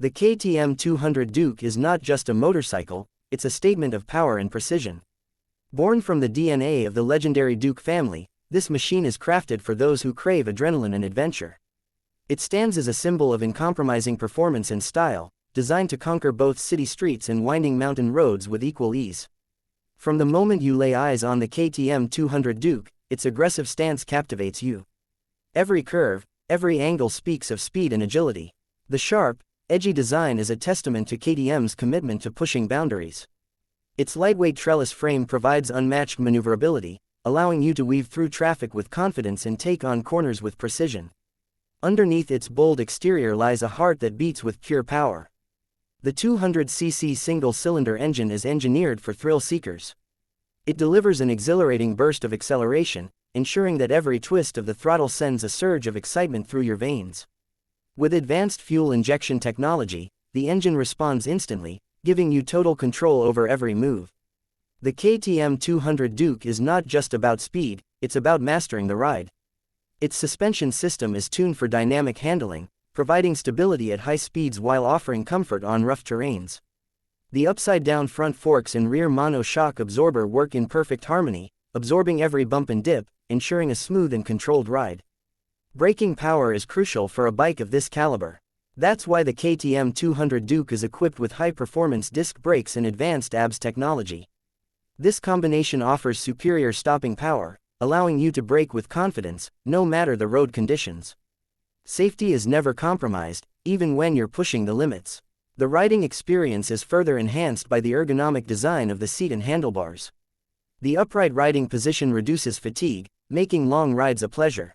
The KTM 200 Duke is not just a motorcycle, it's a statement of power and precision. Born from the DNA of the legendary Duke family, this machine is crafted for those who crave adrenaline and adventure. It stands as a symbol of uncompromising performance and style, designed to conquer both city streets and winding mountain roads with equal ease. From the moment you lay eyes on the KTM 200 Duke, its aggressive stance captivates you. Every curve, every angle speaks of speed and agility. The sharp, edgy design is a testament to KTM's commitment to pushing boundaries. Its lightweight trellis frame provides unmatched maneuverability, allowing you to weave through traffic with confidence and take on corners with precision. Underneath its bold exterior lies a heart that beats with pure power. The 200cc single-cylinder engine is engineered for thrill seekers. It delivers an exhilarating burst of acceleration, ensuring that every twist of the throttle sends a surge of excitement through your veins. With advanced fuel injection technology, the engine responds instantly, giving you total control over every move. The KTM 200 Duke is not just about speed, it's about mastering the ride. Its suspension system is tuned for dynamic handling, providing stability at high speeds while offering comfort on rough terrains. The upside-down front forks and rear mono shock absorber work in perfect harmony, absorbing every bump and dip, ensuring a smooth and controlled ride. Braking power is crucial for a bike of this caliber. That's why the KTM 200 Duke is equipped with high-performance disc brakes and advanced ABS technology. This combination offers superior stopping power, allowing you to brake with confidence, no matter the road conditions. Safety is never compromised, even when you're pushing the limits. The riding experience is further enhanced by the ergonomic design of the seat and handlebars. The upright riding position reduces fatigue, making long rides a pleasure.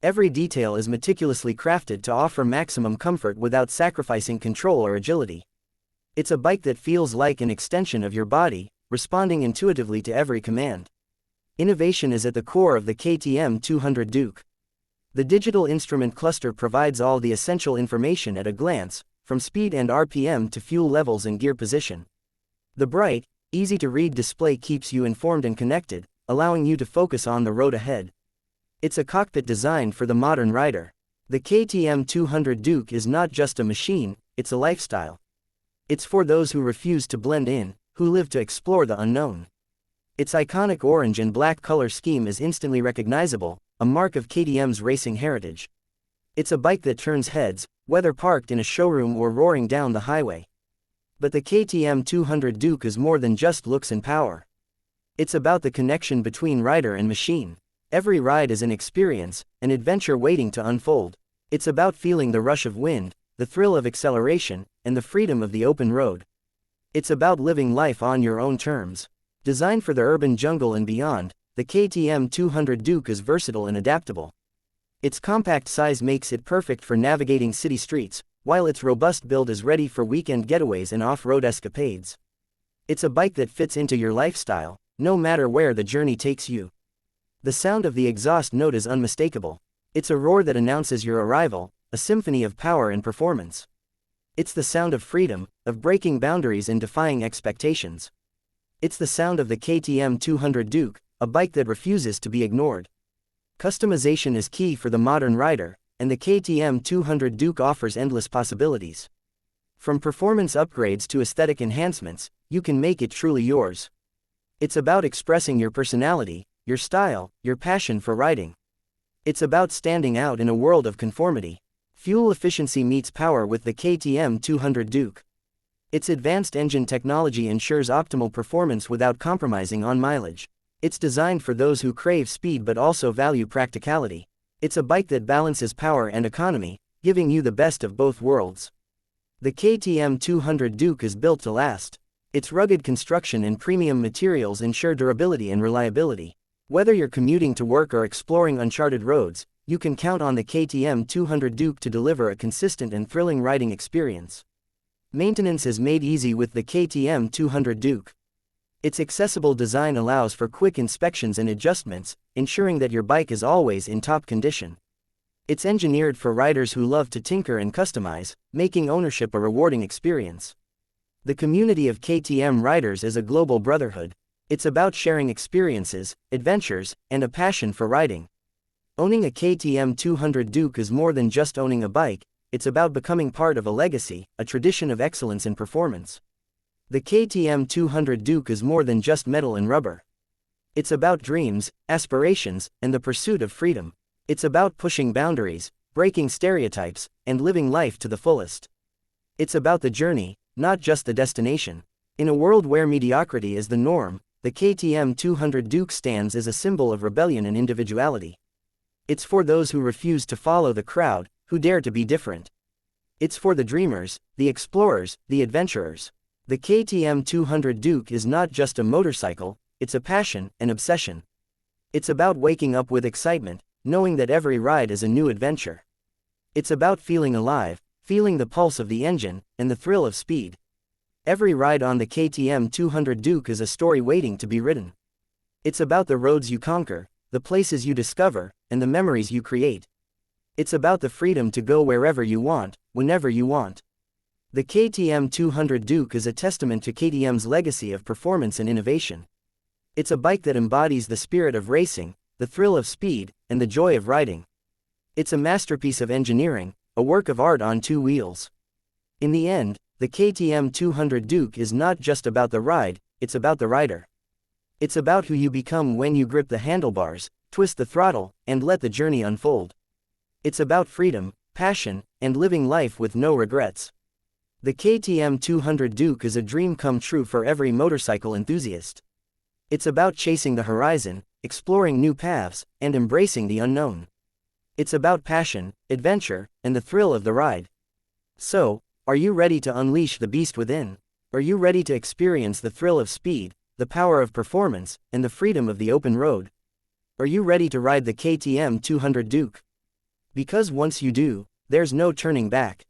Every detail is meticulously crafted to offer maximum comfort without sacrificing control or agility. It's a bike that feels like an extension of your body, responding intuitively to every command. Innovation is at the core of the KTM 200 Duke. The digital instrument cluster provides all the essential information at a glance, from speed and RPM to fuel levels and gear position. The bright, easy-to-read display keeps you informed and connected, allowing you to focus on the road ahead. It's a cockpit designed for the modern rider. The KTM 200 Duke is not just a machine, it's a lifestyle. It's for those who refuse to blend in, who live to explore the unknown. Its iconic orange and black color scheme is instantly recognizable, a mark of KTM's racing heritage. It's a bike that turns heads, whether parked in a showroom or roaring down the highway. But the KTM 200 Duke is more than just looks and power. It's about the connection between rider and machine. Every ride is an experience, an adventure waiting to unfold. It's about feeling the rush of wind, the thrill of acceleration, and the freedom of the open road. It's about living life on your own terms. Designed for the urban jungle and beyond, the KTM 200 Duke is versatile and adaptable. Its compact size makes it perfect for navigating city streets, while its robust build is ready for weekend getaways and off-road escapades. It's a bike that fits into your lifestyle, no matter where the journey takes you. The sound of the exhaust note is unmistakable. It's a roar that announces your arrival, a symphony of power and performance. It's the sound of freedom, of breaking boundaries and defying expectations. It's the sound of the KTM 200 Duke, a bike that refuses to be ignored. Customization is key for the modern rider, and the KTM 200 Duke offers endless possibilities. From performance upgrades to aesthetic enhancements, you can make it truly yours. It's about expressing your personality, your style, your passion for riding. It's about standing out in a world of conformity. Fuel efficiency meets power with the KTM 200 Duke. Its advanced engine technology ensures optimal performance without compromising on mileage. It's designed for those who crave speed but also value practicality. It's a bike that balances power and economy, giving you the best of both worlds. The KTM 200 Duke is built to last. Its rugged construction and premium materials ensure durability and reliability. Whether you're commuting to work or exploring uncharted roads, you can count on the KTM 200 Duke to deliver a consistent and thrilling riding experience. Maintenance is made easy with the KTM 200 Duke. Its accessible design allows for quick inspections and adjustments, ensuring that your bike is always in top condition. It's engineered for riders who love to tinker and customize, making ownership a rewarding experience. The community of KTM riders is a global brotherhood. It's about sharing experiences, adventures, and a passion for riding. Owning a KTM 200 Duke is more than just owning a bike, it's about becoming part of a legacy, a tradition of excellence in performance. The KTM 200 Duke is more than just metal and rubber. It's about dreams, aspirations, and the pursuit of freedom. It's about pushing boundaries, breaking stereotypes, and living life to the fullest. It's about the journey, not just the destination. In a world where mediocrity is the norm, the KTM 200 Duke stands as a symbol of rebellion and individuality. It's for those who refuse to follow the crowd, who dare to be different. It's for the dreamers, the explorers, the adventurers. The KTM 200 Duke is not just a motorcycle, it's a passion, an obsession. It's about waking up with excitement, knowing that every ride is a new adventure. It's about feeling alive, feeling the pulse of the engine, and the thrill of speed. Every ride on the KTM 200 Duke is a story waiting to be written. It's about the roads you conquer, the places you discover, and the memories you create. It's about the freedom to go wherever you want, whenever you want. The KTM 200 Duke is a testament to KTM's legacy of performance and innovation. It's a bike that embodies the spirit of racing, the thrill of speed, and the joy of riding. It's a masterpiece of engineering, a work of art on two wheels. In the end, the KTM 200 Duke is not just about the ride, it's about the rider. It's about who you become when you grip the handlebars, twist the throttle, and let the journey unfold. It's about freedom, passion, and living life with no regrets. The KTM 200 Duke is a dream come true for every motorcycle enthusiast. It's about chasing the horizon, exploring new paths, and embracing the unknown. It's about passion, adventure, and the thrill of the ride. So, are you ready to unleash the beast within? Are you ready to experience the thrill of speed, the power of performance, and the freedom of the open road? Are you ready to ride the KTM 200 Duke? Because once you do, there's no turning back.